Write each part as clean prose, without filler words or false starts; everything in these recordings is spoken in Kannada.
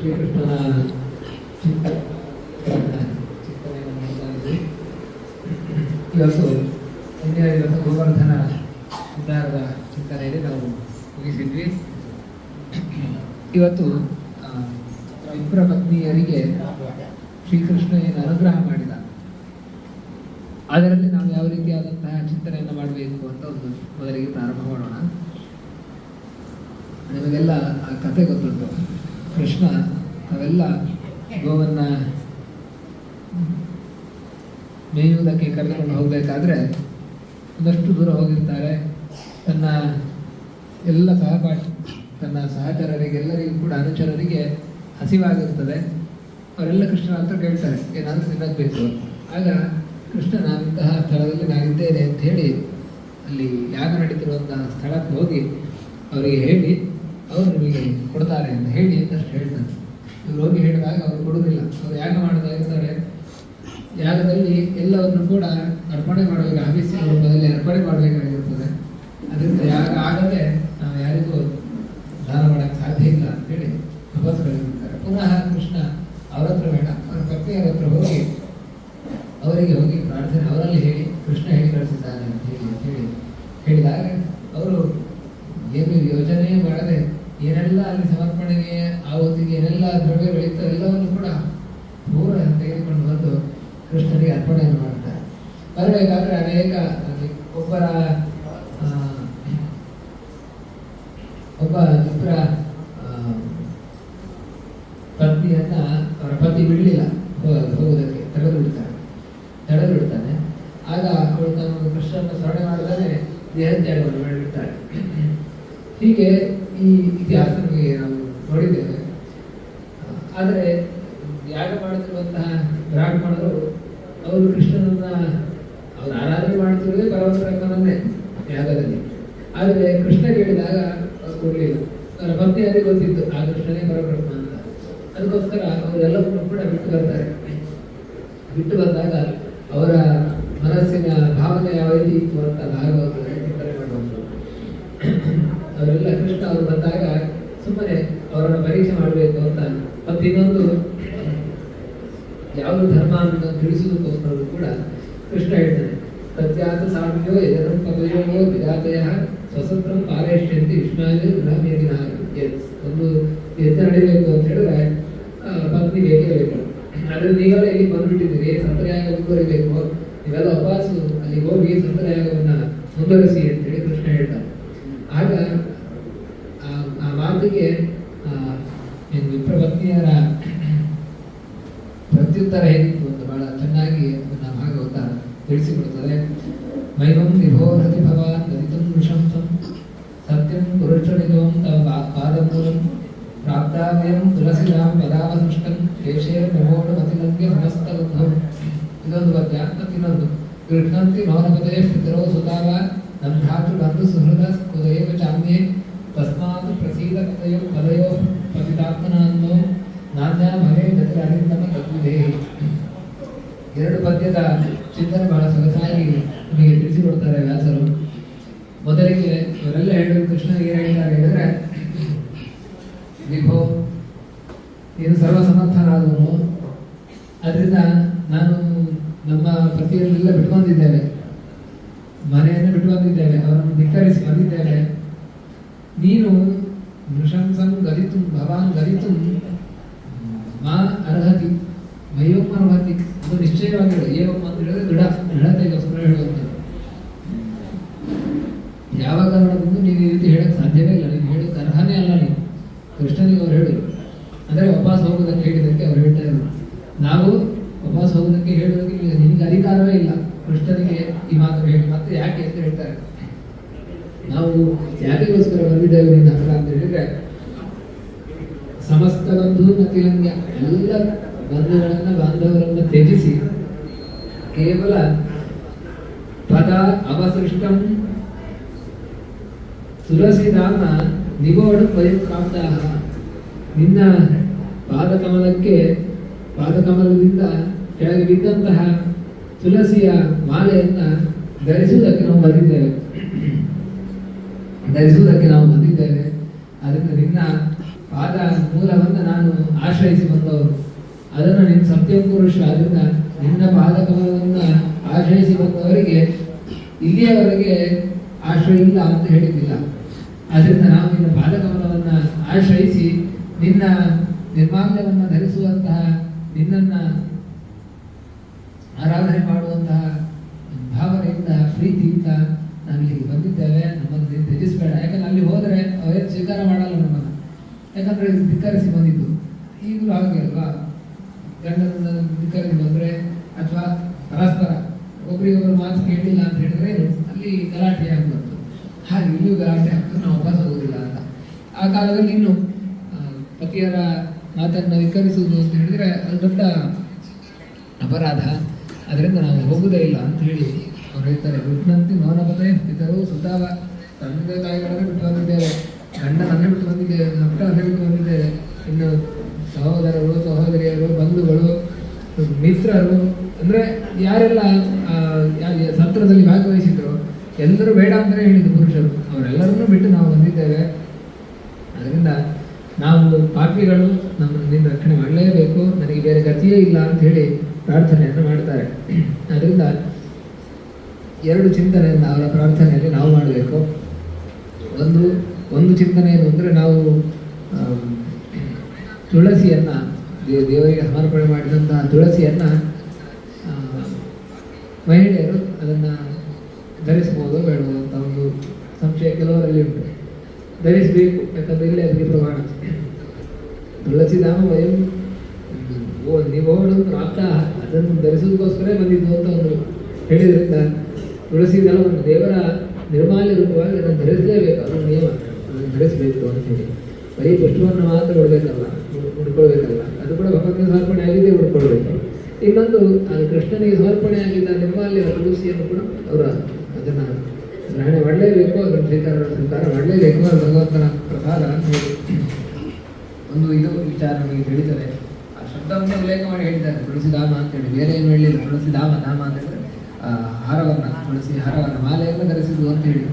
ಶ್ರೀಕೃಷ್ಣನ ಚಿಂತನೆಯನ್ನು ಇವತ್ತು ಇವತ್ತು ಗೋವರ್ಧನ ಉದ್ಧಾರದ ಚಿಂತನೆಯಲ್ಲಿ ನಾವು ಮುಗಿಸಿದ್ವಿ. ಇವತ್ತು ಇಬ್ಬರ ಪತ್ನಿಯರಿಗೆ ಶ್ರೀಕೃಷ್ಣ ಏನು ಅನುಗ್ರಹ ಮಾಡಿದ, ಅದರಲ್ಲಿ ನಾವು ಯಾವ ರೀತಿಯಾದಂತಹ ಚಿಂತನೆಯನ್ನು ಮಾಡಬೇಕು ಅಂತ ಒಂದು ಮೊದಲಿಗೆ ಪ್ರಾರಂಭ ಮಾಡೋಣ. ನಿಮಗೆಲ್ಲ ಆ ಕಥೆ ಗೊತ್ತುಂಟು. ಕೃಷ್ಣ ಅವೆಲ್ಲ ಗೋವನ್ನು ಮೇಯುವುದಕ್ಕೆ ಕರೆದುಕೊಂಡು ಹೋಗಬೇಕಾದ್ರೆ ಒಂದಷ್ಟು ದೂರ ಹೋಗಿರ್ತಾರೆ. ತನ್ನ ಎಲ್ಲ ತನ್ನ ಸಹಚರರಿಗೆ ಎಲ್ಲರಿಗೂ ಕೂಡ ಅನುಚರರಿಗೆ ಹಸಿವಾಗಿರ್ತದೆ. ಅವರೆಲ್ಲ ಕೃಷ್ಣನ ಹತ್ರ ಕೇಳ್ತಾರೆ, ಏನಾದರೂ ತಿನ್ನಬೇಕು. ಆಗ ಕೃಷ್ಣ ನಾನಿಂತಹ ಸ್ಥಳದಲ್ಲಿ ನಾನಿದ್ದೇನೆ ಅಂತ ಹೇಳಿ ಅಲ್ಲಿ ಯಾಗ ನಡೀತಿರುವಂತಹ ಸ್ಥಳಕ್ಕೆ ಹೋಗಿ ಅವರಿಗೆ ಹೇಳಿ ಅವರು ನಿಮಗೆ ಕೊಡ್ತಾರೆ ಅಂತ ಹೇಳಿ ಅಂತಷ್ಟು ಹೇಳ್ತಾರೆ. ಇವ್ರು ಹೋಗಿ ಹೇಳಿದಾಗ ಅವರು ಕೊಡುವುದಿಲ್ಲ. ಅವರು ಯಾಗ ಮಾಡೋದಾಗಿರ್ತಾರೆ. ಯಾಗದಲ್ಲಿ ಎಲ್ಲವನ್ನು ಕೂಡ ಅರ್ಪಣೆ ಮಾಡಬೇಕು. ಹವಿಸ್ಸಿನ ರೂಪದಲ್ಲಿ ಅರ್ಪಣೆ ಮಾಡಬೇಕಾಗಿರ್ತದೆ. ಅದರಿಂದ ಯಾಗ ಆಗದೆ ನಾವು ಯಾರಿಗೂ ದಾನ ಮಾಡೋಕ್ಕೆ ಸಾಧ್ಯ ಇಲ್ಲ ಅಂತ ಹೇಳಿ ವಾಪಸ್ ಕಳಿಸ್ತಾರೆ. ಪುನಃ ಕೃಷ್ಣ ಅವರ ಹತ್ರ ಬೇಡ, ಅವರ ಪತ್ನಿಯರ ಹತ್ರ ಹೋಗಿ ಅವರಿಗೆ ಹೋಗಿ ಪ್ರಾರ್ಥನೆ ಅವರಲ್ಲಿ ಹೇಳಿ ಕೃಷ್ಣ ಹೇಳಿ ಕಳಿಸಿದ್ದಾನೆ ಅಂತ ಹೇಳಿ ಹೇಳಿದಾಗ ಅವರು ಏನು ಯೋಜನೆ ಮಾಡದೆ ಏನೆಲ್ಲ ಅಲ್ಲಿ ಸಮರ್ಪಣೆಗೆ ಆವತ್ತಿಗೆ ಏನೆಲ್ಲ ದ್ರವ್ಯಗಳಿತ್ತು ಎಲ್ಲವನ್ನು ಕೂಡ ಪೂರ ತೆಗೆದುಕೊಂಡು ಬಂದು ಕೃಷ್ಣನಿಗೆ ಅರ್ಪಣೆಯನ್ನು ಮಾಡ್ತಾರೆ. ಬರಬೇಕಾದ್ರೆ ಅನೇಕ ಒಬ್ಬರ ಪತ್ನಿಯನ್ನ ಅವರ ಪತಿ ಬಿಡಲಿಲ್ಲ ಹೋಗುವುದಕ್ಕೆ, ತಡೆದು ಬಿಡ್ತಾನೆ. ಆಗ ಅವಳು ತಾನು ಕೃಷ್ಣನ ಸ್ಮರಣೆ ಮಾಡಿದರೆ ದೇಹತ್ಯಾಗವನ್ನು ಮಾಡಿಬಿಡ್ತಾಳೆ. ಹೀಗೆ ಈ ಇತಿಹಾಸ ನಾವು ನೋಡಿದ್ದೇವೆ. ಆದರೆ ಯಾಗ ಮಾಡುತ್ತಿರುವಂತಹ ಬ್ರಾಹ್ಮಣರು ಅವರು ಕೃಷ್ಣನನ್ನ ಅವರು ಆರಾಧನೆ ಮಾಡುತ್ತಿರುವುದೇ ಪರಮಪುರಕ್ಕನನ್ನೇ ಯಾಗದಲ್ಲಿ. ಆದರೆ ಕೃಷ್ಣ ಕೇಳಿದಾಗ ಕೊಡಲಿಲ್ಲ. ಅವರ ಪತ್ನಿಯರಿಗೆ ಗೊತ್ತಿತ್ತು ಆ ಕೃಷ್ಣನೇ ಪರಬ್ರಹ್ಮ ಅಂತ. ಅದಕ್ಕೋಸ್ಕರ ಅವರೆಲ್ಲವನ್ನೂ ಕೂಡ ಬಿಟ್ಟು ಬಂದಾಗ ಅವರ ಮನಸ್ಸಿನ ಭಾವನೆ ಯಾವ ರೀತಿ ಇತ್ತು ಅಂತ ಭಾಗವತದಲ್ಲಿ ಚಿಂತನೆ ಮಾಡುವಂಥದ್ದು. ಅವರೆಲ್ಲ ಕೃಷ್ಣ ಅವರು ಬಂದಾಗ ಸುಮ್ಮನೆ ಅವರನ್ನು ಪರೀಕ್ಷೆ ಮಾಡಬೇಕು ಅಂತ ಮತ್ತೆ ಇನ್ನೊಂದು ಯಾವುದು ಧರ್ಮ ಅಂತ ತಿಳಿಸುವುದಕ್ಕೋಸ್ಕರ ಕೂಡ ಕೃಷ್ಣ ಹೇಳ್ತಾನೆ, ಸತ್ಯಾತ ಸಾಮ್ಯೋ ಯಜನಂ ಪದಯೋಗೋ ವಿಧಾತಯ ಸ್ವತಂತ್ರಂ ಪಾಲಯಿಷ್ಯಂತಿ ವಿಷ್ಣಾಯ ಗೃಹಮೇದಿನ. ಒಂದು ಯಜ್ಞ ನಡೀಬೇಕು ಅಂತ ಹೇಳಿದ್ರೆ ಪತ್ನಿ ಬೇಕೇ ಬೇಕು. ಆದರೆ ನೀವೆಲ್ಲ ಇಲ್ಲಿ ಬಂದ್ಬಿಟ್ಟಿದ್ದೀರಿ, ಸಂತರ್ಯಾಗ ಮುಂದುವರಿಬೇಕು, ನೀವೆಲ್ಲ ವಾಪಸ್ಸು ಅಲ್ಲಿ ಹೋಗಿ ಸಂತರ್ಯಾಗವನ್ನು ಮುಂದುವರಿಸಿ ಅಂತೇಳಿ ಕೃಷ್ಣ ಹೇಳ್ತಾನೆ. ಆಗ ಆ ಮಾತಿಗೆ ವಿಪ್ರ ಪತ್ನಿಯರ ಪ್ರತ್ಯುತ್ತರ ಹೇಗಿತ್ತು ಅಂತ ಬಹಳ ಚೆನ್ನಾಗಿ ಅದನ್ನ ಭಾಗವತ ತಿಳಿಸಿಕೊಡುತ್ತದೆ. ಮೈಮಂ ವಿಭೋರತಿ ಭವಾನ್ ಗದಿತಂ ನೃಶಂಸಂ ಸತ್ಯಂ ಪುರುಷನಿಧೋಂ ತವ ಪಾದಮೂಲಂ ಪ್ರಾಪ್ತಾವ್ಯಂ ತುಳಸಿರಾಂ ಪದಾವಸೃಷ್ಟಂ ಕೇಶೇ ನಮೋಡು ಮತಿಲಂಗೆ ಸಮಸ್ತಬುದ್ಧಂ. ಇದೊಂದು ಪದ್ಯ. ಮತ್ತಿನ್ನೊಂದು ಗೃಹಂತಿ ಮೌನಪದೇ ಪಿತರೋ ಸುತಾವ ನಮ್ಮ ಭ್ರಾತೃ ಬಂಧು ಸುಹೃದ ಕುದಯೇವ ಚಾಮ್ಯೆ ತಸ್ಮಾತ್ ಪ್ರಸೀದ ಪದಯೋ ಪತಿತಾತ್ಮನಾನ್ನೋ ನಾನ್ಯ ಭವೇ ಗತಿ ಅರಿಂದಮ ತದ್ವಿಧೇಹಿ. ಎರಡು ಪದ್ಯದ ಚಿಂತನೆ ಬಹಳ ಸೊಗಸಾಗಿ ನಿಮಗೆ ತಿಳಿಸಿಕೊಡ್ತಾರೆ ವ್ಯಾಸರು. ಮೊದಲಿಗೆ ಇವರೆಲ್ಲ ಹೇಳೋದು ಕೃಷ್ಣನಿಗೆ ಹೇಳಿದ್ದಾರೆ ಹೇಳಿದ್ರೆ, ವಿಭೋ ನೀನು ಸರ್ವಸಮರ್ಥನಾದವನು, ಅದರಿಂದ ನಾನು ನಮ್ಮ ಪತಿಯನ್ನೆಲ್ಲ ಬಿಟ್ಟು ಬಂದಿದ್ದೇವೆ, ಮನೆಯನ್ನು ಬಿಟ್ಟು ಬಂದಿದ್ದೇವೆ, ಅವರನ್ನು ಧಿಕ್ಕರಿಸಿ ಬಂದಿದ್ದೇವೆ. ನೀನು ನೃಶಂಸಂ ಗದಿತು ಭವಾನ್ ಗದಿತು ಮಾ ಅರ್ಹತಿ ಮಯೋಮ್ ಅರ್ಹತಿ. ಅದು ನಿಶ್ಚಯವಾಗಿರೋ ಏವಮ್ ಅಂತ ಹೇಳಿದ್ರೆ ದೃಢತೆಗೋಸ್ಕರ ಹೇಳುವಂಥದ್ದು. ಯಾವ ಕಾರಣದಿಂದ ನೀನು ಈ ರೀತಿ ಹೇಳಕ್ಕೆ ಸಾಧ್ಯವೇ ಇಲ್ಲ, ನೀನು ಹೇಳಕ್ಕೆ ಅರ್ಹನೇ ಅಲ್ಲ ನೀನು. ಕೃಷ್ಣನಿಗೆ ಅವ್ರು ಹೇಳಿದ್ರು ಅಂದರೆ ವಾಪಸ್ ಹೋಗೋದಕ್ಕೆ ಹೇಳಿದ್ದಕ್ಕೆ ಅವ್ರು ಹೇಳ್ತಾ ಇದ್ರು. ನಾವು ಉಪವಾಸ ಹೋಗೋದಕ್ಕೆ ಹೇಳೋದಕ್ಕೆ ನಿನಗೆ ಅಧಿಕಾರವೇ ಇಲ್ಲ. ಕೃಷ್ಣನಿಗೆ ಈ ಮಾತು ಹೇಳಿ ಮತ್ತೆ ಯಾಕೆ ಅಂತ ಹೇಳ್ತಾರೆ. ನಾವು ಯಾರಿಗೋಸ್ಕರ ಬಂದಿದ್ದೇವೆ ನಿನ್ನ ಹತ್ರ ಅಂತ ಹೇಳಿದ್ರೆ, ಸಮಸ್ತ ಬಂಧು ನತಿಲಂಗ್ಯ, ಎಲ್ಲ ಬಂಧುಗಳನ್ನ ಬಾಂಧವರನ್ನ ತ್ಯಜಿಸಿ ಕೇವಲ ಪದ ಅವಸೃಷ್ಟಂ ತುಳಸಿಧಾಮ ನಿಗೋಡು ವಯಸ್ಕಾಂತಹ, ನಿನ್ನ ಪಾದಕಮಲದಿಂದ ಕೆಳಗೆ ಬಿದ್ದಂತಹ ತುಳಸಿಯ ಮಾಲೆಯನ್ನ ಧರಿಸುವುದಕ್ಕೆ ನಾವು ಬಂದಿದ್ದೇವೆ. ಅದರಿಂದ ನಿನ್ನ ಪಾದ ಮೂಲವನ್ನು ನಾನು ಆಶ್ರಯಿಸಿ ಬಂದವರು. ಅದನ್ನು ನಿನ್ನ ಸತ್ಯಂ ಪುರುಷ, ಅದರಿಂದ ನಿನ್ನ ಪಾದಕಮಲವನ್ನು ಆಶ್ರಯಿಸಿ ಬಂದವರಿಗೆ ಇಲ್ಲಿಯವರೆಗೆ ಆಶ್ರಯ ಇಲ್ಲ ಅಂತ ಹೇಳಿದ್ದಿಲ್ಲ. ಆದ್ದರಿಂದ ನಾವು ನಿನ್ನ ಪಾದಕಮಲವನ್ನು ಆಶ್ರಯಿಸಿ ನಿನ್ನ ನಿರ್ಮಾಲ್ಯವನ್ನು ಧರಿಸುವಂತಹ, ನಿನ್ನನ್ನ ಆರಾಧನೆ ಮಾಡುವಂತಹ ಭಾವನೆಯಿಂದ ಪ್ರೀತಿಯಿಂದ ನಾವಿಲ್ಲಿಗೆ ಬಂದಿದ್ದೇವೆ. ನಮ್ಮನ್ನು ತ್ಯಜಿಸಬೇಡ. ಯಾಕಂದ್ರೆ ಅಲ್ಲಿ ಹೋದರೆ ಅವರೇ ಸ್ವೀಕಾರ ಮಾಡಲ್ಲ ನಮ್ಮನ್ನು. ಯಾಕಂದ್ರೆ ಧಿಕ್ಕರಿಸಿ ಬಂದಿದ್ದು. ಈಗಲೂ ಹಾಗೆ ಅಲ್ವಾ, ಗಂಡನ ಧಿಕ್ಕರಿಸಿ ಬಂದರೆ ಅಥವಾ ಪರಸ್ಪರ ಒಬ್ಬರಿಗೊಬ್ಬರು ಮಾತು ಕೇಳಿಲ್ಲ ಅಂತ ಹೇಳಿದ್ರೆ ಅಲ್ಲಿ ಗಲಾಟೆ ಆಗ್ಬಾರ್ದು. ಹಾಗೆ ಇಲ್ಲಿಯೂ ಗಲಾಟೆ ಆಗ್ತದೆ, ನಾವು ವಾಪಸ್ ಹೋಗುದಿಲ್ಲ ಅಂತ. ಆ ಕಾಲದಲ್ಲಿ ಇನ್ನು ಪತಿಯರ ಮಾತನ್ನು ಧಿಕ್ಕರಿಸುವುದು ಅಂತ ಹೇಳಿದ್ರೆ ಅದು ದೊಡ್ಡ ಅಪರಾಧ. ಅದರಿಂದ ನಾವು ಹೋಗುವುದೇ ಇಲ್ಲ ಅಂತ ಹೇಳಿ ಅವ್ರು ಹೇಳ್ತಾರೆ. ಬಿಟ್ಟಂತೆ ಮೌನಪತೆ ಪಿತರು ಸುತಾವ, ತಂದೆ ತಾಯಿಗಳನ್ನು ಬಿಟ್ಟು ಬಂದಿದ್ದೇವೆ, ಗಂಡನನ್ನೇ ಬಿಟ್ಟು ಬಂದಿದ್ದೇವೆ, ಮಕ್ಕಳನ್ನೇ ಬಿಟ್ಟು ಬಂದಿದ್ದೇವೆ, ಇನ್ನು ಸಹೋದರರು ಸಹೋದರಿಯರು ಬಂಧುಗಳು ಮಿತ್ರರು ಅಂದ್ರೆ ಯಾರೆಲ್ಲ ಸತ್ರದಲ್ಲಿ ಭಾಗವಹಿಸಿದ್ರು ಎಲ್ಲರೂ ಬೇಡ ಅಂತಲೇ ಹೇಳಿದ್ರು ಪುರುಷರು. ಅವರೆಲ್ಲರನ್ನೂ ಬಿಟ್ಟು ನಾವು ಬಂದಿದ್ದೇವೆ. ಅದರಿಂದ ನಾವು ಪಾಪಿಗಳು, ನಮ್ಮನ್ನು ರಕ್ಷಣೆ ಮಾಡಲೇಬೇಕು, ನನಗೆ ಬೇರೆ ಗತಿಯೇ ಇಲ್ಲ ಅಂತ ಹೇಳಿ ಪ್ರಾರ್ಥನೆಯನ್ನು ಮಾಡ್ತಾರೆ. ಅದರಿಂದ ಎರಡು ಚಿಂತನೆಯನ್ನು ಅವರ ಪ್ರಾರ್ಥನೆಯಲ್ಲಿ ನಾವು ಮಾಡಬೇಕು. ಒಂದು ಚಿಂತನೆ ಏನು ಅಂದರೆ, ನಾವು ತುಳಸಿಯನ್ನು ದೇವರಿಗೆ ಸಮರ್ಪಣೆ ಮಾಡಿದಂತಹ ತುಳಸಿಯನ್ನು ಮಹಿಳೆಯರು ಅದನ್ನು ಧರಿಸಬಹುದೋ ಬೇಡವೋ ಅಂತ ಒಂದು ಸಂಶಯ ಕೆಲವರಲ್ಲಿ ಉಂಟು. ಧರಿಸಬೇಕು, ಯಾಕಂದರೆ ಇಲ್ಲೇ ಅದಕ್ಕೆ ಪ್ರಮಾಣ. ತುಳಸಿಧಾಮ ವಯಂ ನಿಗೋಡು ಪ್ರಾಪ್ತಾಹ, ಅದನ್ನು ಧರಿಸೋದಕ್ಕೋಸ್ಕರ ಬಂದಿದ್ದು ಅಂತ ಒಂದು ಹೇಳಿದ್ರಿಂದ ತುಳಸಿ ದಳವನ್ನು ದೇವರ ನಿರ್ಮಾಲ್ಯ ರೂಪವಾಗಿ ಅದನ್ನು ಧರಿಸಲೇಬೇಕು. ಅದನ್ನು ನಿಯಮ, ಅದನ್ನು ಧರಿಸಬೇಕು ಅಂತ ಹೇಳಿ. ಬರೀ ಪುಷ್ಪವನ್ನು ಮಾತ್ರ ಕೊಡಬೇಕಲ್ಲ, ಉಡ್ಕೊಳ್ಬೇಕಲ್ಲ, ಅದು ಕೂಡ ಭಗವಂತನಿಗೆ ಸಮರ್ಪಣೆ ಆಗಿದ್ದೇ ಉಡ್ಕೊಳ್ಬೇಕು. ಇನ್ನೊಂದು, ಅದು ಕೃಷ್ಣನಿಗೆ ಸಮರ್ಪಣೆ ಆಗಿದ್ದ ನಿರ್ಮಾಲ್ಯ ತುಳಸಿಯನ್ನು ಕೂಡ ಅವರು ಅದನ್ನು ಗ್ರಹಣೆ ಮಾಡಲೇಬೇಕು, ಅದನ್ನು ಸ್ವೀಕಾರ ಮಾಡಲೇಬೇಕು. ಅದು ಭಗವಂತನ ಪ್ರಸಾದ ಅಂತ ಹೇಳಿ ಒಂದು ಇದು ವಿಚಾರ ನಮಗೆ ತಿಳಿದರೆ ಆ ಶಬ್ದವನ್ನೇ ಉಲ್ಲೇಖ ಮಾಡಿ ಹೇಳಿದ್ದಾರೆ, ತುಳಸಿಧಾಮ ಅಂತೇಳಿ. ಬೇರೆ ಏನು ಹೇಳಿಲ್ಲ. ತುಳಸಿಧಾಮ ಅಂತ ಹೇಳಿದ್ರೆ ಹಾರವನ್ನು, ತುಳಸಿ ಹಾರವನ್ನು, ಮಾಲೆಯನ್ನು ಧರಿಸಿದ್ದು ಅಂತ ಹೇಳಿ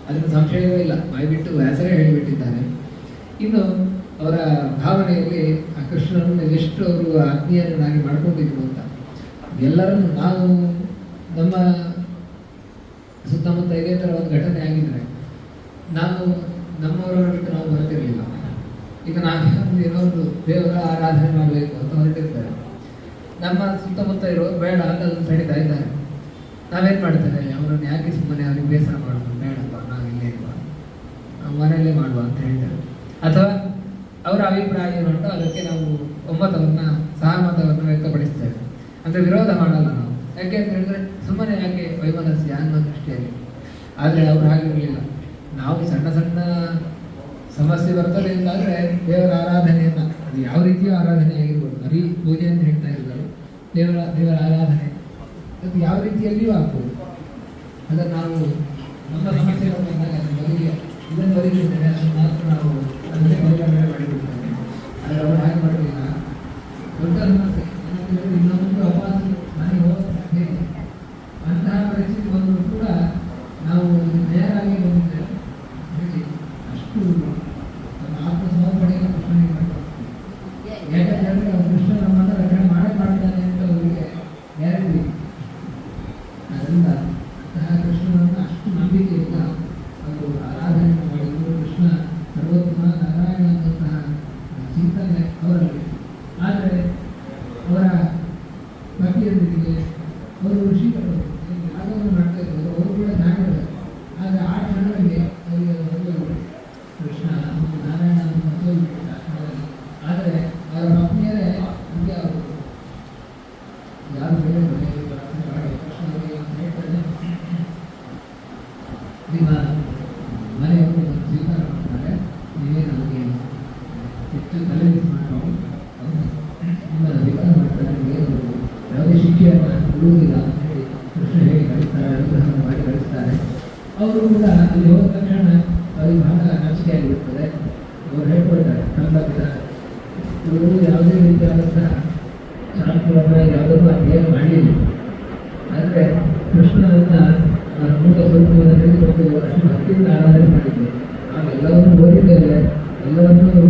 ಅದನ್ನು ಸಂಶಯವೇ ಇಲ್ಲ. ಬಾಯ್ಬಿಟ್ಟು ಹೆಸರೇ ಹೇಳಿಬಿಟ್ಟಿದ್ದಾರೆ. ಇನ್ನು ಅವರ ಭಾವನೆಯಲ್ಲಿ ಆ ಕೃಷ್ಣನನ್ನು ಎಷ್ಟು ಅವರು ಆತ್ಮೀಯನಾಗಿ ಮಾಡ್ಕೊಂಡಿದ್ರು ಅಂತ. ಎಲ್ಲರನ್ನು ನಾವು ನಮ್ಮ ಸುತ್ತಮುತ್ತ ಇದೇ ಥರ ಒಂದು ಘಟನೆ ಆಗಿದ್ರೆ ನಾವು ನಮ್ಮವರ ಬಿಟ್ಟು ನಾವು ಬರ್ತಿರ್ಲಿಲ್ಲ. ಈಗ ನಾವೇ ಏನೋ ಒಂದು ದೇವರ ಆರಾಧನೆ ಮಾಡಬೇಕು ಅಂತ ಹೊರಟಿರ್ತಾರೆ. ನಮ್ಮ ಸುತ್ತಮುತ್ತ ಇರೋರು ಬೇಡ ಅಂತ ಅದನ್ನು ತಡಿತಾ ಇದ್ದಾರೆ. ನಾವೇನು ಮಾಡ್ತೇವೆ, ಅವರನ್ನು ಯಾಕೆ ಸುಮ್ಮನೆ ಅವ್ರಿಗೆ ಬೇಸರ ಮಾಡೋದು, ಬೇಡಪ್ಪ ನಾವಿಲ್ಲೇ ಇಲ್ವಾ, ಮನೆಯಲ್ಲೇ ಮಾಡುವ ಅಂತ ಹೇಳ್ತಾರೆ. ಅಥವಾ ಅವರ ಅಭಿಪ್ರಾಯ ಏನು ಉಂಟು ಅದಕ್ಕೆ ನಾವು ಸಹಮತವನ್ನು ವ್ಯಕ್ತಪಡಿಸ್ತೇವೆ. ಅಂದರೆ ವಿರೋಧ ಮಾಡಲ್ಲ ನಾವು. ಯಾಕೆ ಅಂತ ಹೇಳಿದ್ರೆ ಸುಮ್ಮನೆ ಯಾಕೆ ವೈಮನಸ್ಯ ಅನ್ನೋ ದೃಷ್ಟಿಯಲ್ಲಿ. ಆದರೆ ಅವರು ಹಾಗಿರಲಿಲ್ಲ. ನಾವು ಸಣ್ಣ ಸಣ್ಣ ಸಮಸ್ಯೆ ಬರ್ತದೆ ಅಂತಾದರೆ ದೇವರ ಆರಾಧನೆಯನ್ನು, ಅದು ಯಾವ ರೀತಿಯ ಆರಾಧನೆ ಆಗಿರ್ಬೋದು, ಬರೀ ಪೂಜೆ ಅಂತ ಹೇಳ್ತಾ ಇದ್ದಾರೆ, ದೇವರ ಆರಾಧನೆ ಅದು ಯಾವ ರೀತಿಯಲ್ಲಿಯೂ ಆಗ್ಬೋದು. ಅದನ್ನು ನಾವು ನಮ್ಮ ಸಮಸ್ಯೆಗಳು ಬಂದಾಗ ಇದನ್ನು ಬರೀತಿದ್ದೇವೆ, ಅದನ್ನು ಮಾತ್ರ ನಾವು ಅದನ್ನೇ ಪರಿಗಣನೆ ಮಾಡಿಬಿಡ್ತೇವೆ. ಆದರೆ ಅವರು ಹಾಗೆ ಮಾಡಲಿಲ್ಲ. ದೊಡ್ಡ ಸಮಸ್ಯೆ ಇನ್ನೊಂದು ಅಪಾಸ ಮನೆಗೆ ಹೋಗಿ ಅಂತಹ ಪರಿಸ್ಥಿತಿ ಬಂದರೂ ಕೂಡ ನಾವು ನೇರಾಗಿ ಬಂದಿದ್ದೇವೆ. ಅಷ್ಟು ನಮ್ಮ ಆತ್ಮಸಮರ್ಪಣೆಯನ್ನು ಕೃಷ್ಣನಿಗೆ ಮಾಡ್ತಾರೆ. ಯಾಕಂದರೆ ಕೃಷ್ಣ ನಮ್ಮನ್ನು ರಕ್ಷಣೆ ಮಾಡ್ತಾನೆ ಅಂತ ಅವರಿಗೆ ಗ್ಯಾರಂಟಿ. ಅದರಿಂದ ಕೃಷ್ಣನನ್ನು ಅಷ್ಟು ನಂಬಿಕೆಯಿಂದ ಅವರು ಆರಾಧನೆ ಮಾಡಿದರು. ಕೃಷ್ಣ ಸರ್ವೋತ್ತಮ ನಾರಾಯಣ ಅನ್ನುವಂತಹ ಚಿಂತನೆ ಅವರಲ್ಲಿ. ಆದರೆ ಅವರ ಪತಿಯೊಂದಿಗೆ ಅವರು ಋಷಿಗಳು ಯಾಗವನ್ನು ಮಾಡ್ತಾ ಇದ್ದರು, ಅವರು ಕೂಡ ಜ್ಞಾನಿಗಳು. ಆದರೆ ಆ ಕ್ಷಣದಲ್ಲಿ ಅವರಿಗೆ ಕೃಷ್ಣ ಭಿಕ್ಷೆಯನ್ನು ಕೊಡುವುದಿಲ್ಲ ಅಂತ ಹೇಳಿ ಕೃಷ್ಣ ಹೇಳಿ ಕಳಿಸ್ತಾರೆ, ಅನುಗ್ರಹವನ್ನು ಮಾಡಿ ಕಳಿಸ್ತಾರೆ. ಅವರು ಕೂಡ ಅಲ್ಲಿ ಹೋದ ತಕ್ಷಣ ಅವರಿಗೆ ಬಹಳ ನಾಚಿಕೆಯಾಗಿರುತ್ತದೆ. ಅವರು ಹೇಳ್ಕೊಳ್ತಾರೆ, ಸಂಬಂಧ ಇವರು ಯಾವುದೇ ರೀತಿಯಾದಂತಹ ಶಾಂತಿಯನ್ನು ಯಾವುದನ್ನು ಅಧ್ಯಯನ ಮಾಡಲಿಲ್ಲ. ಆದರೆ ಕೃಷ್ಣನನ್ನು ಮೂಲ ಸ್ವರೂಪವನ್ನು ತಿಳಿದುಕೊಂಡು ಅಷ್ಟು ಭಕ್ತಿಯಿಂದ ಆರಾಧನೆ ಮಾಡಿದ್ದೇವೆ. ನಾವೆಲ್ಲವನ್ನು ಓದಿದ್ದೇವೆ, ಎಲ್ಲವನ್ನು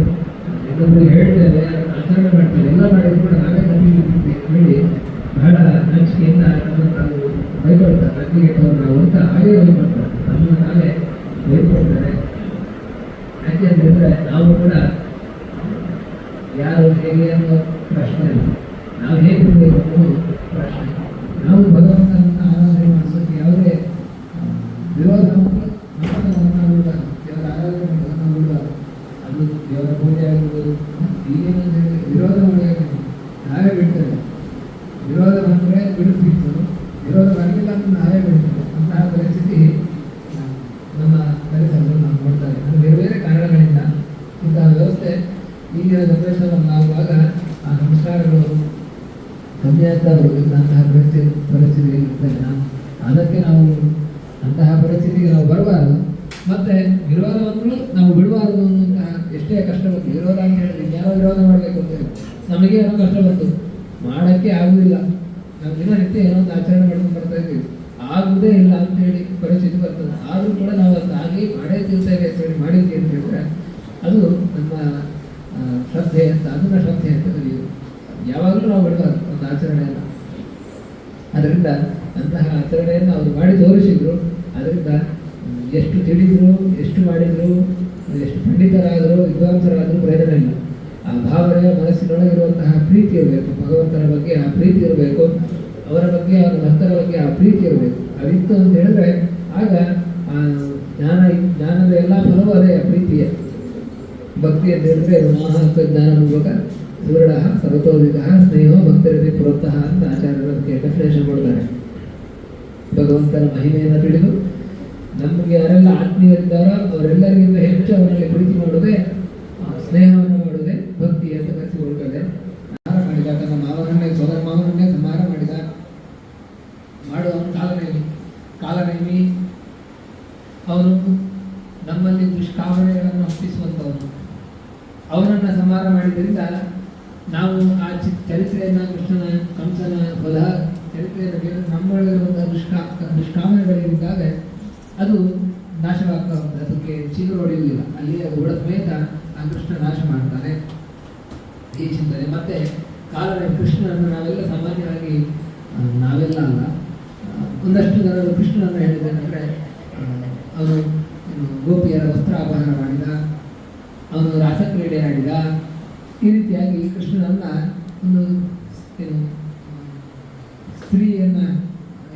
ಇನ್ನೊಬ್ಬರಿಗೆ ಹೇಳ್ತೇವೆ, ಆಚರಣೆ ಮಾಡ್ತೇವೆ, ಎಲ್ಲ ಮಾಡಿದ್ರು ಕೂಡ ನಾವೇ ಕಲಿಯುತ್ತಿದ್ದೇವೆ ಹೇಳಿ ಬಹಳ ನಾಚಿಕೆಯಿಂದ ನಮ್ಮನ್ನು ನಾವು ಬೈಕೊಳ್ತಾರೆ. ಅಲ್ಲಿಗೆ ನಾವು ಅಂತ ಹಾಗೇ ಬೈಕೊಳ್ತಾರೆ, ನಮ್ಮನ್ನು ನಾವೇ ಬೈಕೊಳ್ತಾರೆ. ಯಾಕೆ ಅಂತಂದರೆ ನಾವು ಕೂಡ ಯಾರು ಹೇಗೆ ಅನ್ನೋ ಪ್ರಶ್ನೆ ಇಲ್ಲ, ನಾವು ಹೇಗಿರಬೇಕು ಅನ್ನೋದು ಪ್ರಶ್ನೆ. ನಾವು ಭಗವಂತನನ್ನು ಆರಾಧನೆ ಮಾಡಿಸೋಕ್ಕೆ ಯಾವುದೇ ವಿರೋಧವನ್ನು ಮತವನ್ನು ದೇವರ ಆರಾಧನೆ ಮತವನ್ನು ಅದು ದೇವರ ಪೂಜೆ ಆಗಿರ್ಬೋದು, ಈಗೇನಂತ ಹೇಳಿ ವಿರೋಧ ಮಾಡಿ ನಾವೇ ಬಿಡ್ತೇವೆ. ವಿರೋಧ ಬಂದರೆ ಬಿಡುತ್ತಿತ್ತು, ವಿರೋಧ ಬರಲಿಲ್ಲ ಅಂತ ನಾವೇ ಬಿಡ್ತೇವೆ. ಅಂತಹ ಪರಿಸ್ಥಿತಿ ನಮ್ಮ ಪರಿಸರದಲ್ಲಿ ನಾವು ನೋಡ್ತಾರೆ. ಅದು ಬೇರೆ ಬೇರೆ ಕಾರಣಗಳಿಂದ ಇಂತಹ ವ್ಯವಸ್ಥೆ ಈಗಿನ ಜನರೇಷನ್ನಾಗುವಾಗ ಆ ಸಂಸ್ಕಾರಗಳು ಕಮ್ಮಿ ಆಗ್ತಾ ಬರುವುದಿಲ್ಲ. ಅಂತಹ ಪರಿಸ್ಥಿತಿ ಇರ್ತದೆ. ಅದಕ್ಕೆ ನಾವು ಅಂತಹ ಪರಿಸ್ಥಿತಿಗೆ ನಾವು ಬರಬಾರದು. ಮತ್ತು ವಿರೋಧವನ್ನು ನಾವು ಬಿಡಬಾರದು ಅನ್ನುವಂತಹ ಎಷ್ಟೇ ಕಷ್ಟ ಬಂತು. ವಿರೋಧ ಅಂತ ಹೇಳಿದ್ರೆ ಯಾರೋ ವಿರೋಧ ಮಾಡಬೇಕು ಅಂತ ಹೇಳಿ ನಮಗೆ ಏನೋ ಕಷ್ಟ ಬಂತು, ಮಾಡೋಕ್ಕೆ ಆಗುವುದಿಲ್ಲ. ನಾವು ದಿನನಿತ್ಯ ಏನೋ ಒಂದು ಆಚರಣೆ ಮಾಡ್ಕೊಂಡು ಬರ್ತಾ ಇದ್ದೀವಿ, ಆಗುವುದೇ ಇಲ್ಲ ಅಂತ ಹೇಳಿ ಪರಿಸ್ಥಿತಿ ಬರ್ತದೆ. ಆದರೂ ಕೂಡ ನಾವು ಅದು ಆಗಿ ಮಾಡೇ ತಿಳ್ತೇವೆ ಅಂತ ಹೇಳಿ ಮಾಡಿದ್ವಿ ಅಂತ ಹೇಳಿದ್ರೆ ಅದು ನಮ್ಮ ಶ್ರದ್ಧೆ ಅಂತ, ಅದನ್ನ ಶ್ರದ್ಧೆ ಅಂತ ಕರೆಯುವುದು. ಯಾವಾಗಲೂ ನಾವು ಬಿಡಬಾರ್ದು ಒಂದು ಆಚರಣೆಯನ್ನು. ಅದರಿಂದ ಅಂತಹ ಆಚರಣೆಯನ್ನು ಅವರು ಮಾಡಿ ತೋರಿಸಿದ್ರು. ಅದರಿಂದ ಎಷ್ಟು ತಿಳಿದ್ರು, ಎಷ್ಟು ಮಾಡಿದ್ರು, ಎಷ್ಟು ಪಂಡಿತರಾದರೂ ವಿದ್ವಾಂಸರಾದರೂ ಪ್ರಯೋಜನ ಇಲ್ಲ. ಆ ಭಾವನೆ ಮನಸ್ಸಿನೊಳಗಿರುವಂತಹ ಪ್ರೀತಿ ಇರಬೇಕು, ಭಗವಂತನ ಬಗ್ಗೆ ಆ ಪ್ರೀತಿ ಇರಬೇಕು, ಅವರ ಬಗ್ಗೆ ಅವರ ಭಕ್ತರ ಬಗ್ಗೆ ಆ ಪ್ರೀತಿ ಇರಬೇಕು. ಅದಿತ್ತು ಅಂತ ಹೇಳಿದ್ರೆ ಆಗ ಆ ಜ್ಞಾನದ ಎಲ್ಲ ಫಲವೂ ಅದೇ ಪ್ರೀತಿಯ ಭಕ್ತಿ ಅಂತ ಹೇಳಿದ್ರೆ ಜ್ಞಾನ ಮೂಲಕ ದೃಢ ಸರ್ವತೋಧಿಕ ಸ್ನೇಹ ಭಕ್ತರಿಗೆ ಪ್ರೋತ್ಸಾಹ ಅಂತ ಆಚಾರ್ಯರು ಅದಕ್ಕೆ ಡೆಫಿನೇಷನ್ ಕೊಡ್ತಾರೆ. ಭಗವಂತನ ಮಹಿಮೆಯನ್ನು ತಿಳಿದು ನಮಗೆ ಯಾರೆಲ್ಲ ಆತ್ಮೀಯರಿದ್ದಾರೋ ಅವರೆಲ್ಲರಿಗಿಂತ ಹೆಚ್ಚು ಅವರಲ್ಲಿ ಪ್ರೀತಿ ಮಾಡುವುದೇ, ಸ್ನೇಹವನ್ನು ಮಾಡುವುದೇ ಭಕ್ತಿ ಅಂತ ಕರೆಸಿಕೊಳ್ಳುತ್ತದೆ. ಸಂಹಾರ ಮಾಡಿದ, ತನ್ನ ಮಾವನನ್ನೇ ಸೋದರ ಮಾವನನ್ನೇ ಸಂಹಾರ ಮಾಡಿದ. ಮಾಡುವವನು ಕಾಲನೇಮಿ. ಅವನು ನಮ್ಮಲ್ಲಿ ದುಷ್ಕಾಮನೆಗಳನ್ನು ಹುಟ್ಟಿಸುವಂಥವನು. ಅವನನ್ನು ಸಂಹಾರ ಮಾಡಿದ್ದರಿಂದ ನಾವು ಆ ಚರಿತ್ರೆಯನ್ನು, ಕೃಷ್ಣನ ಕಂಸನ ವಧ ಚರಿತ್ರೆಯನ್ನು ನಮ್ಮೊಳಗಿರುವಂತಹ ದುಷ್ಕಾಮನೆಗಳಿದ್ದಾಗ ಅದು ನಾಶವಾಗ್ತಾ ಹೋಗುತ್ತೆ. ಅದಕ್ಕೆ ಚಿಗುರು ಹೊಡೆಯುವುದಿಲ್ಲ. ಅಲ್ಲಿ ಅದು ಹೊಡೆದ ಸಮೇತ ಆ ಕೃಷ್ಣ ನಾಶ ಮಾಡ್ತಾನೆ. ಈ ಚಿಂತನೆ ಮತ್ತೆ ಕಾಲನೇ ಕೃಷ್ಣನನ್ನು ನಾವೆಲ್ಲ ಸಾಮಾನ್ಯವಾಗಿ ನಾವೆಲ್ಲ ಅಲ್ಲ, ಒಂದಷ್ಟು ಜನರು ಕೃಷ್ಣನನ್ನು ಹೇಳಿದ್ದೇನೆಂದರೆ ಅವನು ಗೋಪಿಯರ ವಸ್ತ್ರಾಪಹರಣ ಮಾಡಿದ, ಅವನು ರಾಸಕ್ರೀಡೆ ಆಡಿದ. ಈ ರೀತಿಯಾಗಿ ಕೃಷ್ಣನನ್ನು ಒಂದು ಸ್ತ್ರೀಯನ್ನು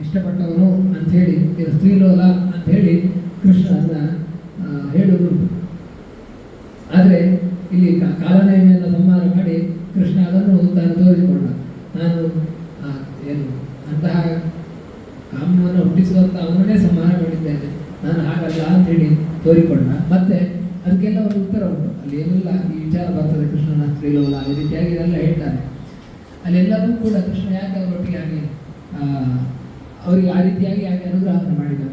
ಇಷ್ಟಪಟ್ಟವನು ಅಂಥೇಳಿ, ಸ್ತ್ರೀಲೋಲ ಅಂಥೇಳಿ ಕೃಷ್ಣನನ್ನು ಹೇಳುವುದು. ಆದರೆ ಇಲ್ಲಿ ಕಾಲನೇಮಿಯನ್ನು ಸಂಹಾರ ಮಾಡಿ ಕೃಷ್ಣ ಅದನ್ನು ತಾನು ತೋರಿಸಿಕೊಂಡ. ನಾನು ಏನು ಅಂತಹ ಕಾಮವನ್ನು ಹುಟ್ಟಿಸುವಂಥ ಅವನನ್ನೇ ಸಂಹಾರ ಮಾಡಿದ್ದೇನೆ, ನಾನು ಹಾಗಲ್ಲ ಅಂಥೇಳಿ ತೋರಿಕೊಂಡ. ಮತ್ತೆ ಅದಕ್ಕೆಲ್ಲ ಒಂದು ಉತ್ತರ ಉಂಟು. ಅಲ್ಲಿ ಏನೆಲ್ಲ ಈ ವಿಚಾರ ಬರ್ತದೆ ಕೃಷ್ಣನ ಸ್ತ್ರೀಲೋಲ ಈ ರೀತಿಯಾಗಿ ಎಲ್ಲ ಹೇಳ್ತಾನೆ. ಅಲ್ಲೆಲ್ಲವೂ ಕೂಡ ಕೃಷ್ಣ ಯಾಕೆ ಅವರೊಟ್ಟಿಗೆ ಆಗಿ ಅವರಿಗೆ ಆ ರೀತಿಯಾಗಿ ಯಾಕೆ ಅನುಗ್ರಹವನ್ನು ಮಾಡಿದ.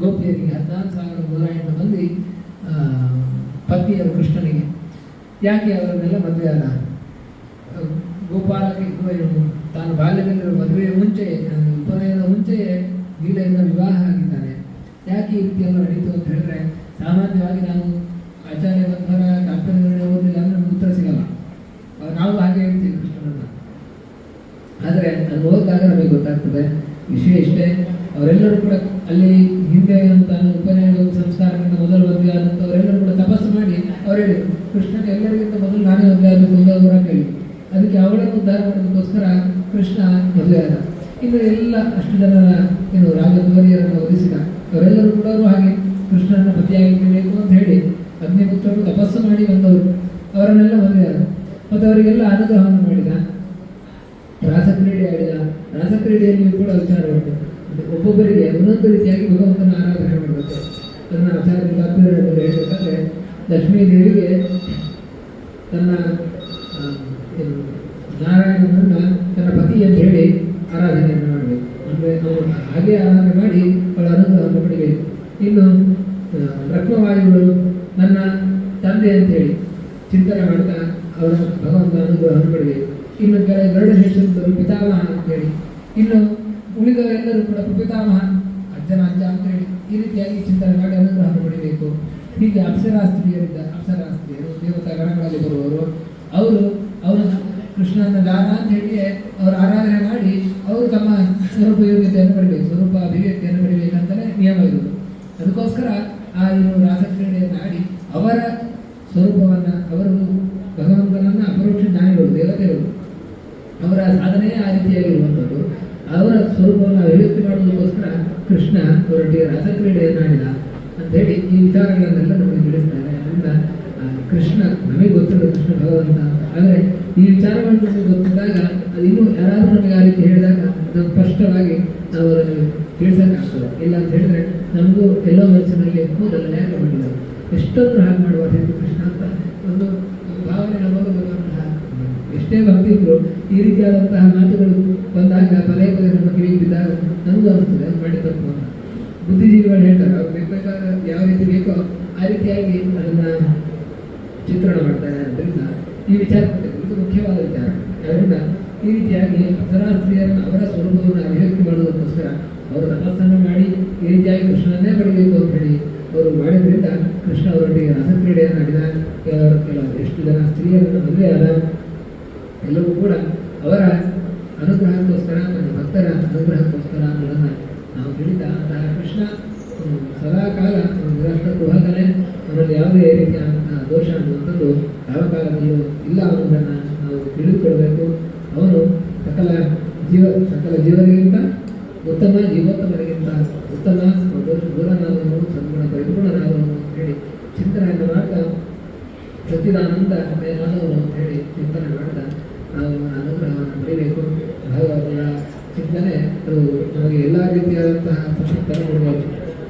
ಗೋಪಿಯರಿಗೆ 14,108 ಮಂದಿ ಪತ್ನಿಯರು ಕೃಷ್ಣನಿಗೆ. ಯಾಕೆ ಅವರನ್ನೆಲ್ಲ ಮದುವೆ ಆದ? ಗೋಪಾಲಕ್ಕೆ ತಾನು ಬಾಲ್ಯದಲ್ಲಿರುವ ಮದುವೆಯ ಮುಂಚೆಯೇ, ಉಪನಯನದ ಮುಂಚೆಯೇ ಲೀಲೆಯಿಂದ ವಿವಾಹ ಆಗಿದ್ದಾನೆ. ಯಾಕೆ ಈ ರೀತಿಯೆಲ್ಲ ನಡೀತು ಅಂತ ಹೇಳಿದ್ರೆ, ಸಾಮಾನ್ಯವಾಗಿ ನಾವು ಆಚಾರ್ಯ ಬಂಧನ ತಾತ್ಪರ್ಯಗಳನ್ನೇ ಓದಿಲ್ಲ ಅಂದ್ರೆ ನಮ್ಗೆ ಉತ್ತರ ಸಿಗಲ್ಲ. ನಾವು ಹಾಗೆ ಹೇಳ್ತೀವಿ ಕೃಷ್ಣನನ್ನು. ಆದರೆ ಅದು ಓದಿದಾಗ ನಮಗೆ ಗೊತ್ತಾಗ್ತದೆ. ವಿಷಯ ಇಷ್ಟೇ, ಅವರೆಲ್ಲರೂ ಕೂಡ ಅಲ್ಲಿ ಹಿಂದೆ ತಾನು ಉಪನಯನ ಸಂಸ್ಕಾರಕ್ಕಿಂತ ಮೊದಲು ಮದುವೆ ಆದಂಥವರೆಲ್ಲರೂ ಕೂಡ ತಪಸ್ಸು ಮಾಡಿ ಅವ್ರು ಹೇಳಿದರು, ಕೃಷ್ಣನ ಎಲ್ಲರಿಗಿಂತ ಮೊದಲು ನಾನೇ ಮದುವೆ ಆಗಬೇಕು ಅಂತ ಅವರ ಕೇಳಿ. ಅದಕ್ಕೆ ಅವಳನ್ನು ಉದ್ಧಾರ ಮಾಡೋದಕ್ಕೋಸ್ಕರ ಕೃಷ್ಣ ಮದುವೆ ಆದ. ಇನ್ನು ಎಲ್ಲ ಅಷ್ಟು ಜನರ ರಾಜದ್ವಾರಿಯರನ್ನು ಒಲಿಸಿದ. ಅವರೆಲ್ಲರೂ ಕೂಡ ಹಾಗೆ ಕೃಷ್ಣನ ಪತಿಯಾಗಿರಬೇಕು ಅಂತ ಹೇಳಿ ಅಗ್ನಿಪುತ್ರರು ತಪಸ್ಸು ಮಾಡಿ ಬಂದವರು. ಅವರನ್ನೆಲ್ಲ ಮದುವೆ ಆದ. ಮತ್ತು ಅವರಿಗೆಲ್ಲ ಅನುಗ್ರಹವನ್ನು ಮಾಡಿದ. ರಾಸಕ್ರೀಡೆ ಆಡಿದ. ರಾಸಕ್ರೀಡೆಯಲ್ಲಿ ಕೂಡ ವಿಚಾರ ಉಂಟು. ಒಬ್ಬೊಬ್ಬರಿಗೆ ಒಂದೊಂದು ರೀತಿಯಾಗಿ ಭಗವಂತನ ಆರಾಧನೆ ಮಾಡಬೇಕು. ತನ್ನ ಆಚಾರ್ಯ ತಾತ್ಪರ್ಯದಲ್ಲಿ ಹೇಳಬೇಕಾದ್ರೆ, ಲಕ್ಷ್ಮೀದೇವಿಗೆ ತನ್ನ ನಾರಾಯಣನನ್ನು ತನ್ನ ಪತಿ ಅಂತ ಹೇಳಿ ಆರಾಧನೆಯನ್ನು ಮಾಡಬೇಕು. ಅಂದರೆ ಅವನು ಹಾಗೆ ಆರಾಧನೆ ಮಾಡಿ ಅವಳ ಅನುಗ್ರಹವನ್ನು ಪಡಿಬೇಕು. ಇನ್ನು ಬ್ರಹ್ಮವಾಯುಗಳು ನನ್ನ ತಂದೆ ಅಂತ ಹೇಳಿ ಚಿಂತನೆ ಮಾಡ್ತಾ ಅವರ ಭಗವಂತ ಅನುಗ್ರಹವನ್ನು ಪಡಬೇಕು. ಇನ್ನು ಗರುಡಶೇಷರು ಪಿತಾಮಹ ಅಂತೇಳಿ, ಇನ್ನು ಉಳಿದವರೆಲ್ಲರೂ ಕೂಡ ಪಿತಾಮಹ ಅಜ್ಜನ ಅಜ್ಜ ಅಂತೇಳಿ ಈ ರೀತಿಯಾಗಿ ಚಿಂತನೆ ಮಾಡಿ ಅನುಗ್ರಹವನ್ನು ಪಡಿಬೇಕು. ಹೀಗೆ ಅಪ್ಸರಾಸ್ತ್ರೀಯರು ದೇವತಾ ಗಣಗಳಲ್ಲಿ ಬರುವವರು ಅವರು ಕೃಷ್ಣನ ಗಾನ ಅಂತ ಹೇಳಿ ಅವರು ಆರಾಧನೆ ಮಾಡಿ ಅವರು ತಮ್ಮ ಸ್ವರೂಪ ಯೋಗ್ಯತೆಯನ್ನು ಪಡಿಬೇಕು, ಸ್ವರೂಪ ಅಭಿವ್ಯಕ್ತಿಯನ್ನು ಪಡಿಬೇಕಂತಲೇ ನಿಯಮ ಇರುವುದು. ಅದಕ್ಕೋಸ್ಕರ ಆ ರಾಸಕ್ರೀಡೆಯನ್ನು ಆಡಿ ಅವರ ಸ್ವರೂಪವನ್ನು, ಅವರು ಭಗವಂತನನ್ನ ಅಪರೋಕ್ಷ ಜ್ಞಾನಿಗಳು, ದೇವತೆಗಳು, ಅವರ ಸಾಧನೆಯೇ ಆ ರೀತಿಯಾಗಿರುವಂಥದ್ದು. ಅವರ ಸ್ವರೂಪವನ್ನು ಅಭಿವ್ಯಕ್ತಿ ಮಾಡುವುದಕ್ಕೋಸ್ಕರ ಕೃಷ್ಣ ಅವರೊಟ್ಟಿಗೆ ರಾಸಕ್ರೀಡೆಯನ್ನು ಆಡಿದ ಅಂತ ಹೇಳಿ ಈ ವಿಚಾರಗಳನ್ನೆಲ್ಲ ನಮಗೆ ತಿಳಿಸ್ತಾರೆ. ಅದರಿಂದ ಕೃಷ್ಣ ನಮಗೆ ಗೊತ್ತಿರೋದು ಕೃಷ್ಣ ಭಗವಂತ. ಆದರೆ ಈ ವಿಚಾರಗಳನ್ನು ನಮಗೆ ಗೊತ್ತಿದ್ದಾಗ ಅದು ಇನ್ನೂ ಯಾರಾದರೂ ನಮಗೆ ಆ ರೀತಿ ಹೇಳಿದಾಗ ಅದು ಸ್ಪಷ್ಟವಾಗಿ ನಾವು ಅದನ್ನು ತಿಳಿಸೋಕ್ಕಾಗ್ತದೆ. ಇಲ್ಲ ಅಂತ ಹೇಳಿದ್ರೆ ನಮಗೂ ಎಲ್ಲೋ ಮನಸ್ಸಿನಲ್ಲಿ ಹೋದಲ್ಲ ಯಾಕೆ ಮಾಡಿಲ್ಲ, ಎಷ್ಟೊಂದು ಹಾಗೆ ಮಾಡುವ ಕೃಷ್ಣ ಅಂತ ಒಂದು ಭಾವನೆ ನಮಗೂ ಬರುವಂತಹ, ಎಷ್ಟೇ ಭಕ್ತಿ ಇದ್ರು ಈ ರೀತಿಯಾದಂತಹ ಮಾತುಗಳು ಬಂದಾಗ ಪದೇ ಪದೇ ನಮ್ಮ ಕಿವಿಗೆ ಬಿದ್ದಾಗ ನಮಗೂ ಅನಿಸ್ತದೆ ಅದು ಮಾಡಿ ತಪ್ಪು ಅಂತ. ಬುದ್ಧಿಜೀವಿಗಳು ಹೇಳ್ತಾರೆ, ಅವ್ರು ಬೇಕಾದ ಯಾವ ರೀತಿ ಬೇಕೋ ಆ ರೀತಿಯಾಗಿ ಅದನ್ನ ಚಿತ್ರಣ ಮಾಡ್ತಾರೆ. ಅದರಿಂದ ಈ ವಿಚಾರ ಇದು ಮುಖ್ಯವಾದ ವಿಚಾರ. ಅದರಿಂದ ಈ ರೀತಿಯಾಗಿ ಅಪ್ಸರಾಸ್ತ್ರೀಯರನ್ನು ಅವರ ಸ್ವರೂಪವನ್ನು ಅಭಿವ್ಯಕ್ತಿ ಮಾಡುವುದಕ್ಕೋಸ್ಕರ ಅವರು ತಪಸ್ಸನ್ನು ಮಾಡಿ ಈ ರೀತಿಯಾಗಿ ಕೃಷ್ಣನನ್ನೇ ಪಡೆಯಬೇಕು ಅಂತ ಹೇಳಿ ಅವರು ಮಾಡಿದ್ರಿಂದ ಕೃಷ್ಣ ಅವರೊಟ್ಟಿಗೆ ರಸಕ್ರೀಡೆಯನ್ನು ಆಡಿದ. ಕೆಲವು ಎಷ್ಟು ಜನ ಸ್ತ್ರೀಯರನ್ನು ಮದುವೆ ಆದ, ಎಲ್ಲವೂ ಕೂಡ ಅವರ ಅನುಗ್ರಹಕ್ಕೋಸ್ಕರ, ನನ್ನ ಭಕ್ತರ ಅನುಗ್ರಹಕ್ಕೋಸ್ಕರ ಅನ್ನೋದನ್ನು ನಾವು ತಿಳಿದ. ಅಂತಹ ಕೃಷ್ಣ ಸದಾ ಕಾಲ ನಿರಷ್ಟಕುಹಕನೇ, ಅವನಲ್ಲಿ ಯಾವುದೇ ರೀತಿಯಾದಂತಹ ದೋಷ ಅನ್ನುವಂಥದ್ದು ಯಾವ ಕಾಲದಲ್ಲೂ ಇಲ್ಲ ಅನ್ನೋದನ್ನು ನಾವು ತಿಳಿದುಕೊಳ್ಬೇಕು. ಅವನು ಸಕಲ ಜೀವರಿಗಿಂತ ಉತ್ತಮ, ಜೀವೋತ್ತಮರಿಗಿಂತ ಉತ್ತಮ, ದೂರನಾದವನು, ಸದ್ಗುಣ ಪರಿಪೂರ್ಣನಾದವನು ಅಂತ ಹೇಳಿ ಚಿಂತನೆಯನ್ನು ಮಾಡ್ತಾ ಸಚ್ಚಿದಾನಂದ ಮಯನಾದವನು ಅಂತ ಹೇಳಿ ಚಿಂತನೆ ಮಾಡ್ತಾ ನಾವು ಅನುಗ್ರಹವನ್ನು ಪಡೆಯಬೇಕು. ಭಾಗವತದ ಚಿಂತನೆ ಅದು ನಮಗೆ ಎಲ್ಲ ರೀತಿಯಾದಂತಹ ಸಂಪತ್ತನ್ನು ಕೊಡಬೇಕು.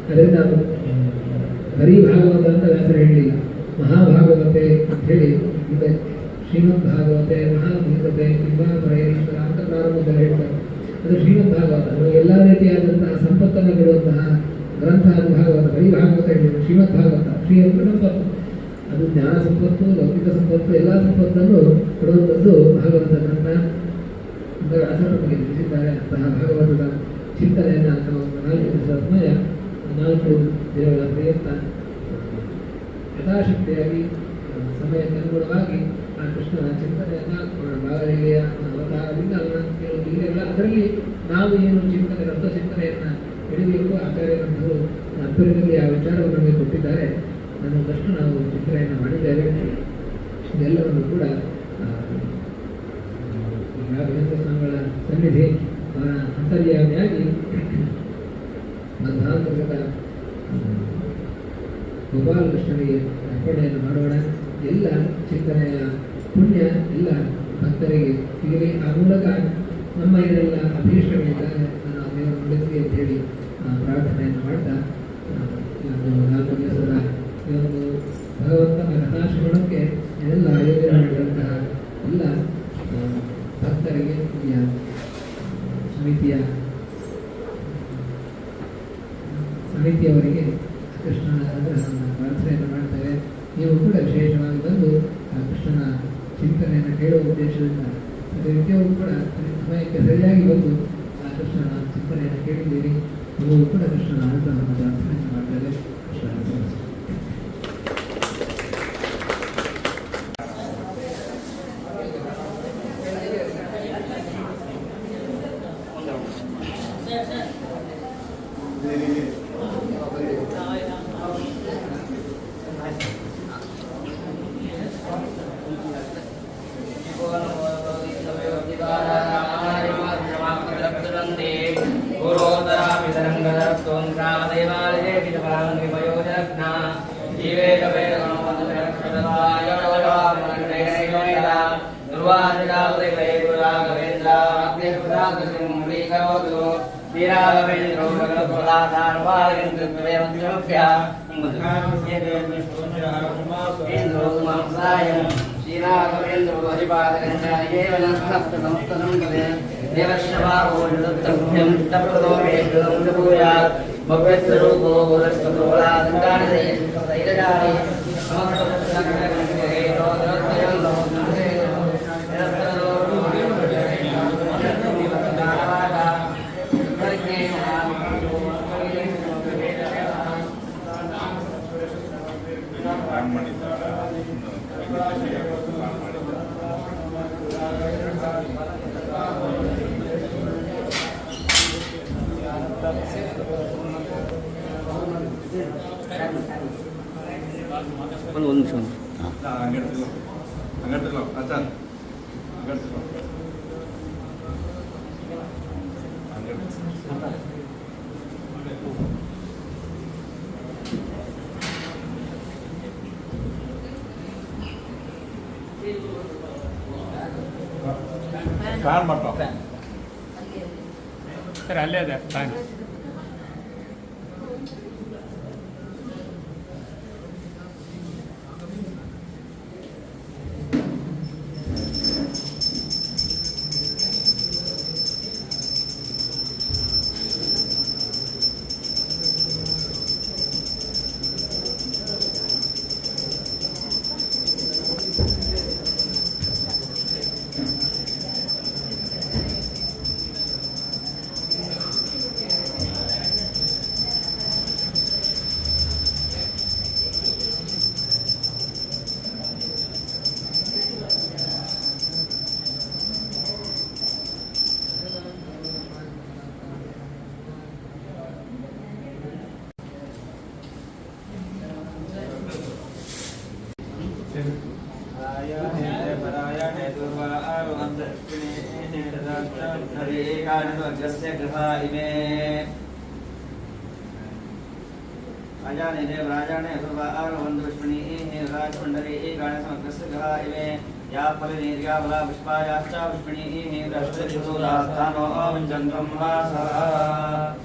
ಅದರಿಂದ ಬರೀ ಭಾಗವತ ಅಂತ ವ್ಯಾಸರು ಹೇಳಲಿಲ್ಲ, ಮಹಾಭಾಗವತೆ ಅಂತ ಹೇಳಿ ಇದೆ. ಶ್ರೀಮದ್ ಭಾಗವತೆ, ಮಹಾಭಾಗವತೆ, ಪರೇಶ್ವರ ಅಂತ ಪ್ರಾರಂಭದಲ್ಲಿ ಹೇಳ್ತಾರೆ. ಅದು ಶ್ರೀಮದ್ ಭಾಗವತ, ನಮಗೆ ಎಲ್ಲ ರೀತಿಯಾದಂತಹ ಸಂಪತ್ತನ್ನು ಕೊಡುವಂತಹ ಗ್ರಂಥ ಅದು ಭಾಗವತ. ಬರೀ ಭಾಗವತ ಹೇಳಿದ್ರು, ಶ್ರೀಮದ್ ಭಾಗವತ. ಶ್ರೀ ಅಂತ ಸಂಪತ್ತು, ಅದು ಜ್ಞಾನ ಸಂಪತ್ತು, ಲೌಕಿಕ ಸಂಪತ್ತು, ಎಲ್ಲ ಸಂಪತ್ತನ್ನು ಕೊಡುವಂಥದ್ದು ಭಾಗವತ ಗ್ರಂಥ ಅಂತ ವ್ಯಾಸರು ನಮಗೆ ತಿಳಿಸಿದ್ದಾರೆ. ಅಂತಹ ಭಾಗವತದ ಚಿಂತನೆಯನ್ನು ನಾವು 4 ದಿವಸದ ಸಮಯ, 4 ದಿನಗಳ ಪ್ರಯತ್ನ ಯಥಾಶಕ್ತಿಯಾಗಿ ಸಮಯಕ್ಕೆ ಅನುಗುಣವಾಗಿ ಆ ಕೃಷ್ಣನ ಚಿಂತನೆಯನ್ನು ಬಾಲಲೀಲೆಯ ಅವತಾರದಿಂದ ಕೆಲವು ಲೀಲೆಗಳ ಅದರಲ್ಲಿ ನಾವು ಏನು ಚಿಂತನೆ, ರತ್ನ ಚಿಂತನೆಯನ್ನು ಹಿಡಿಬೇಕು. ಆಚಾರ್ಯರಂಥವರು ಅಪ್ಪರದಲ್ಲಿ ಆ ವಿಚಾರವನ್ನು ನಮಗೆ ಕೊಟ್ಟಿದ್ದಾರೆ. ನನ್ನದಷ್ಟು ನಾವು ಚಿಂತನೆಯನ್ನು ಮಾಡಿದ್ದೇವೆ. ಇದೆಲ್ಲವನ್ನು ಕೂಡ ರಾಘವೇಂದ್ರ ಸ್ವಾಮಿಗಳ ಸನ್ನಿಧಿ ಅವರ ಅಂತರ್ಯಾಮಿಯಾಗಿ ಮಧ್ವಾಂತರ್ಗತ ಗೋಪಾಲಕೃಷ್ಣನಿಗೆ ಅರ್ಪಣೆಯನ್ನು ಮಾಡೋಣ. ಎಲ್ಲ ಚಿಂತನೆಯ ಪುಣ್ಯ ಎಲ್ಲ ಭಕ್ತರಿಗೆ ಸಿಗಲಿ. ಆ ಮೂಲಕ ನಮ್ಮ ಏನೆಲ್ಲ ಅಭೀಷ್ಟಗಳಿದ್ದಾಗ ನಾನು ದೇವರ ನಡೆಸಲಿ ಅಂತ ಹೇಳಿ ಪ್ರಾರ್ಥನೆಯನ್ನು ಮಾಡ್ತಾ 4 ದಿವಸದ ಈ ಒಂದು ಭಗವಂತನ ಕಥಾಶ್ರವಣಕ್ಕೆ ಎಲ್ಲ ಆಯೋಜನೆ ಮಾಡಿದಂತಹ ಎಲ್ಲ ಭಕ್ತರಿಗೆ ಸಮಿತಿಯವರಿಗೆ ಕೃಷ್ಣನ ಅನುಗ್ರಹವನ್ನು ಪ್ರಾರ್ಥನೆಯನ್ನು ಮಾಡ್ತೇವೆ. ನೀವು ಕೂಡ ವಿಶೇಷವಾಗಿ ಬಂದು ಆ ಕೃಷ್ಣನ ಚಿಂತನೆಯನ್ನು ಕೇಳುವ ಉದ್ದೇಶದಿಂದ ಪ್ರತಿನಿತ್ಯವೂ ಕೂಡ ಸಮಯಕ್ಕೆ ಸರಿಯಾಗಿ ಬಂದು ಆ ಕೃಷ್ಣನ ಚಿಂತನೆಯನ್ನು ಕೇಳಿದ್ದೀರಿ. ನೀವು ಕೂಡ ಕೃಷ್ಣನ ಅನುಗ್ರಹವನ್ನು ಪ್ರಾರ್ಥನೆಯನ್ನು ಮಾಡ್ತೇವೆ. ಕೃಷ್ಣ ಶ್ರೀ ಒಂದು ನಿಮಿಷ ಫ್ಯಾನ್ ಮಾಡ್ತಾವ ಸರ್ ಅಲ್ಲೇ ಅದೇ ಫ್ಯಾನ್ राजाने राजाने वंदुष्मणी राजमंडले गाणसमग्रस्य ग्रह इमे या फलनेर्या बला पुष्पायाश्च पुष्मणी राष्ट्रधुरास्थानो चन्द्रं वासः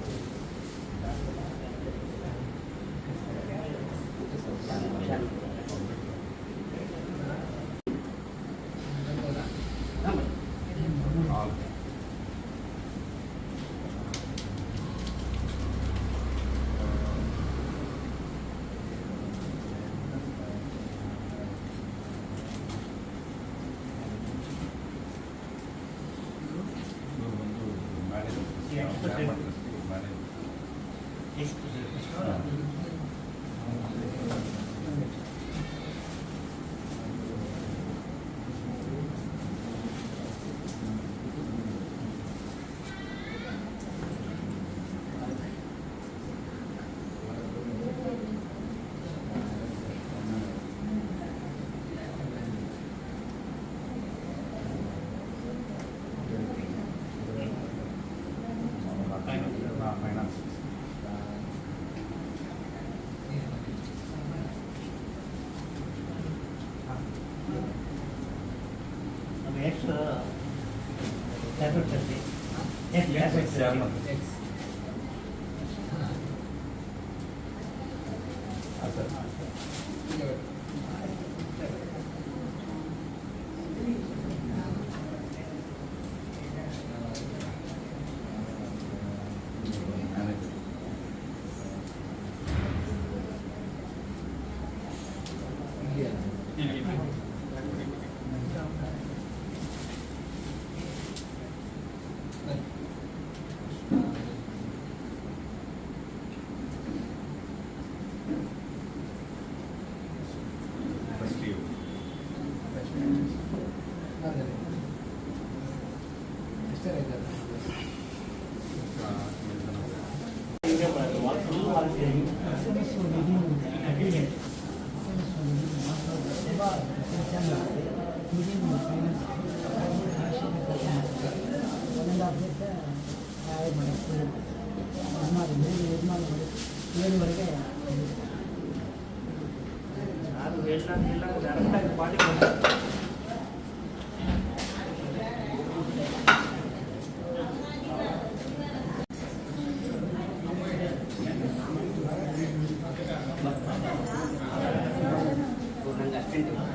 Thank you.